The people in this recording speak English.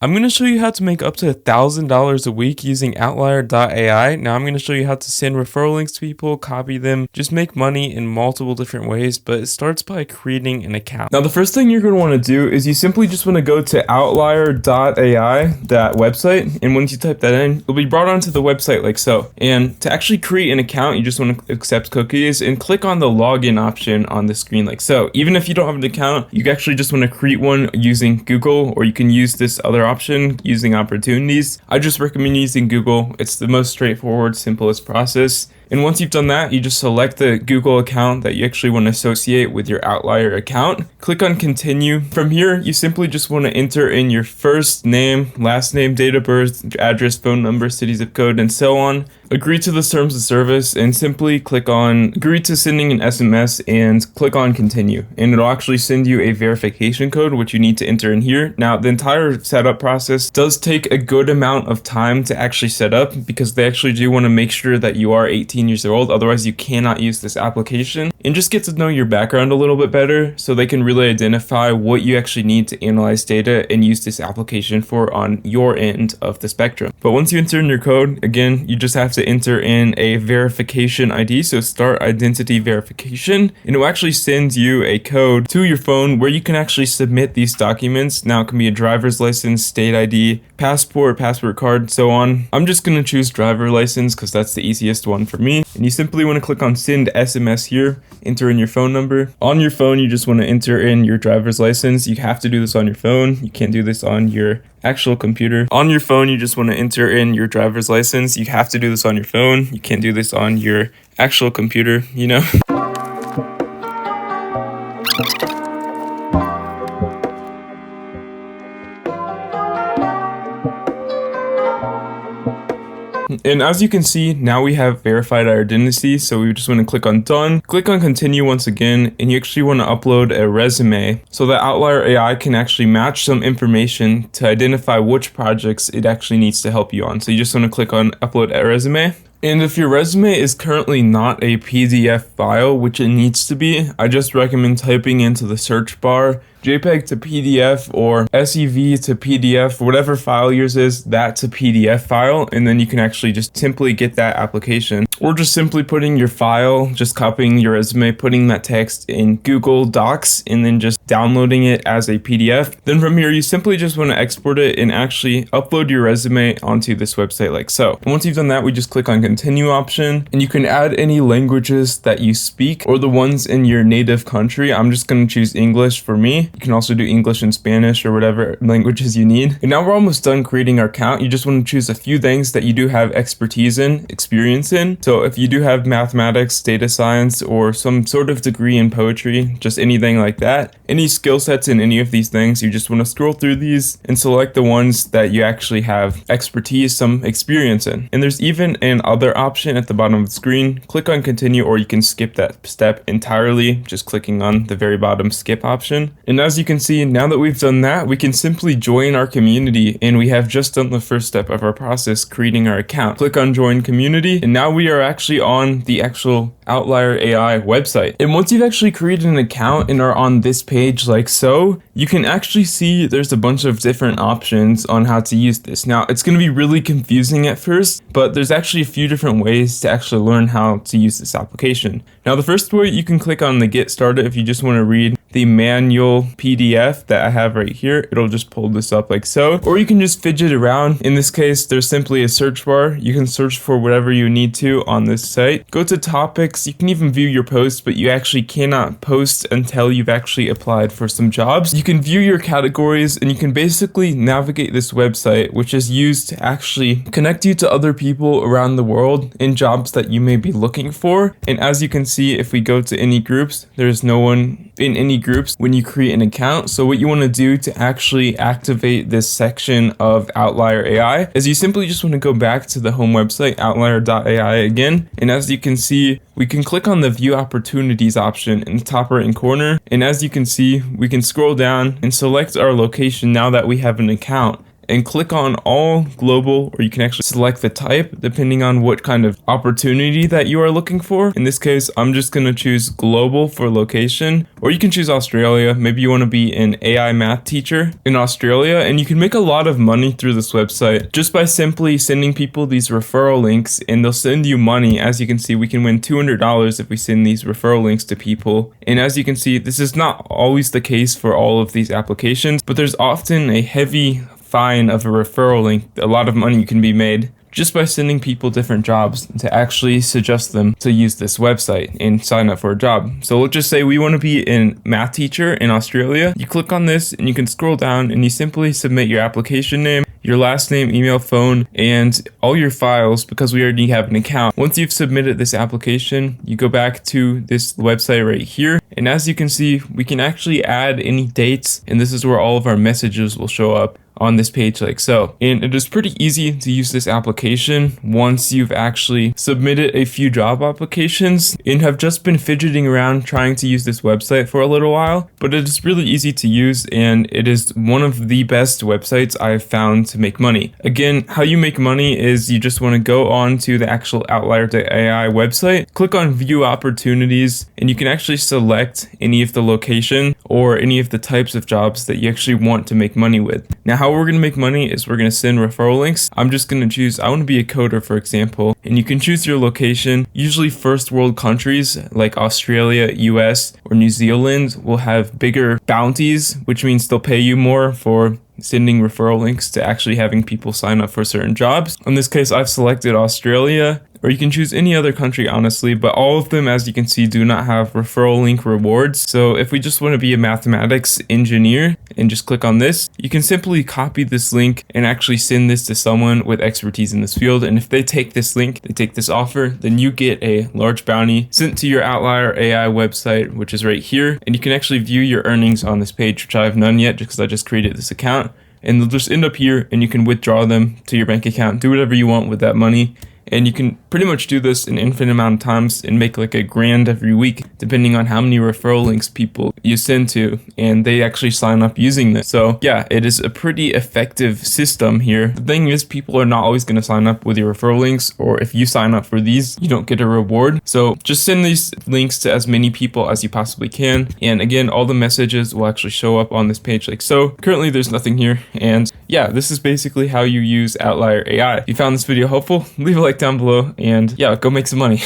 I'm going to show you how to make up to $1,000 a week using Outlier.AI. Now I'm going to show you how to send referral links to people, copy them, just make money in multiple different ways, but it starts by creating an account. Now the first thing you're going to want to do is you simply just want to go to Outlier.AI, that website, and once you type that in, you'll be brought onto the website like so. And to actually create an account, you just want to accept cookies and click on the login option on the screen like so. Even if you don't have an account, you actually just want to create one using Google, or you can use this other option using opportunities. I just recommend using Google. It's the most straightforward, simplest process. And once you've done that, you just select the Google account that you actually want to associate with your Outlier account. Click on continue. From here, you simply just want to enter in your first name, last name, date of birth, address, phone number, city, zip code, and so on. Agree to the terms of service and simply click on agree to sending an SMS and click on continue. And it'll actually send you a verification code, which you need to enter in here. Now, the entire setup process does take a good amount of time to actually set up because they actually do want to make sure that you are 18 years old. Otherwise, you cannot use this application. And just get to know your background a little bit better so they can really identify what you actually need to analyze data and use this application for on your end of the spectrum. But once you enter in your code, again, you just have to enter in a verification ID, so start identity verification, and it will actually send you a code to your phone where you can actually submit these documents. Now it can be a driver's license, state ID, passport card, so on. I'm just going to choose driver license because that's the easiest one for me. And you simply want to click on send SMS here, enter in your phone number. On your phone, you just want to enter in your driver's license. You have to do this on your phone. You can't do this on your actual computer. On your phone, you just want to enter in your driver's license. You have to do this on your phone. You can't do this on your actual computer, you know? And as you can see, now we have verified our identity, so we just want to click on done, click on continue once again, and you actually want to upload a resume so that Outlier AI can actually match some information to identify which projects it actually needs to help you on. So you just want to click on upload a resume. And if your resume is currently not a PDF file, which it needs to be, I just recommend typing into the search bar JPEG to PDF or SEV to PDF, whatever file yours is, that to PDF file, and then you can actually just simply get that application. Or just simply putting your file, just copying your resume, putting that text in Google Docs, and then just downloading it as a PDF. Then from here, you simply just want to export it and actually upload your resume onto this website like so. And once you've done that, we just click on continue option, and you can add any languages that you speak or the ones in your native country. I'm just going to choose English for me. You can also do English and Spanish or whatever languages you need. And now we're almost done creating our account. You just want to choose a few things that you do have expertise in, experience in. So if you do have mathematics, data science, or some sort of degree in poetry, just anything like that, any skill sets in any of these things, you just want to scroll through these and select the ones that you actually have expertise, some experience in. And there's even an other option at the bottom of the screen. Click on continue, or you can skip that step entirely, just clicking on the very bottom skip option. And as you can see, now that we've done that, we can simply join our community, and we have just done the first step of our process, creating our account. Click on join community, and now we are actually on the actual Outlier AI website. And once you've actually created an account and are on this page like so, you can actually see there's a bunch of different options on how to use this. Now, it's going to be really confusing at first, but there's actually a few different ways to actually learn how to use this application. Now, the first way, you can click on the get started if you just want to read the manual PDF that I have right here. It'll just pull this up like so, or you can just fidget around. In this case, there's simply a search bar. You can search for whatever you need to on this site. Go to topics. You can even view your posts, but you actually cannot post until you've actually applied for some jobs. You can view your categories, and you can basically navigate this website, which is used to actually connect you to other people around the world in jobs that you may be looking for. And as you can see, if we go to any groups, there's no one in any groups when you create an account. So what you want to do to actually activate this section of Outlier AI is you simply just want to go back to the home website, Outlier.ai again. And as you can see, we can click on the view opportunities option in the top right hand corner. And as you can see, we can scroll down and select our location now that we have an account. and click on all global, or you can actually select the type depending on what kind of opportunity that you are looking for. In this case, I'm just going to choose global for location, or you can choose Australia. Maybe you want to be an AI math teacher in Australia, and you can make a lot of money through this website just by simply sending people these referral links, and they'll send you money. As you can see, we can win $200 if we send these referral links to people. And as you can see, this is not always the case for all of these applications, but there's often a heavy fine of a referral link. A lot of money can be made just by sending people different jobs to actually suggest them to use this website and sign up for a job. So let's just say we want to be a math teacher in Australia. You click on this and you can scroll down and you simply submit your application name, your last name, email, phone, and all your files because we already have an account. Once you've submitted this application, you go back to this website right here. And as you can see, we can actually add any dates, and this is where all of our messages will show up on this page like so. And it is pretty easy to use this application once you've actually submitted a few job applications and have just been fidgeting around trying to use this website for a little while. But it is really easy to use, and it is one of the best websites I've found to make money. Again, how you make money is you just want to go on to the actual Outlier.AI website, click on view opportunities, and you can actually select any of the location or any of the types of jobs that you actually want to make money with. Now, how we're going to make money is we're going to send referral links. I'm just going to choose, I want to be a coder, for example, and you can choose your location. Usually first world countries like Australia, US, or New Zealand will have bigger bounties, which means they'll pay you more for sending referral links to actually having people sign up for certain jobs. In this case, I've selected Australia, or you can choose any other country, honestly, but all of them, as you can see, do not have referral link rewards. So if we just want to be a mathematics engineer and just click on this, you can simply copy this link and actually send this to someone with expertise in this field. And if they take this link, they take this offer, then you get a large bounty sent to your Outlier.AI website, which is right here. And you can actually view your earnings on this page, which I have none yet because I just created this account. And they'll just end up here, and you can withdraw them to your bank account, do whatever you want with that money. And you can pretty much do this an infinite amount of times and make like $1,000 every week, depending on how many referral links people you send to, and they actually sign up using this. So yeah, it is a pretty effective system here. The thing is, people are not always going to sign up with your referral links, or if you sign up for these, you don't get a reward. So just send these links to as many people as you possibly can. And again, all the messages will actually show up on this page like so. Currently, there's nothing here. And yeah, this is basically how you use Outlier.AI. If you found this video helpful, leave a like down below, and yeah, go make some money.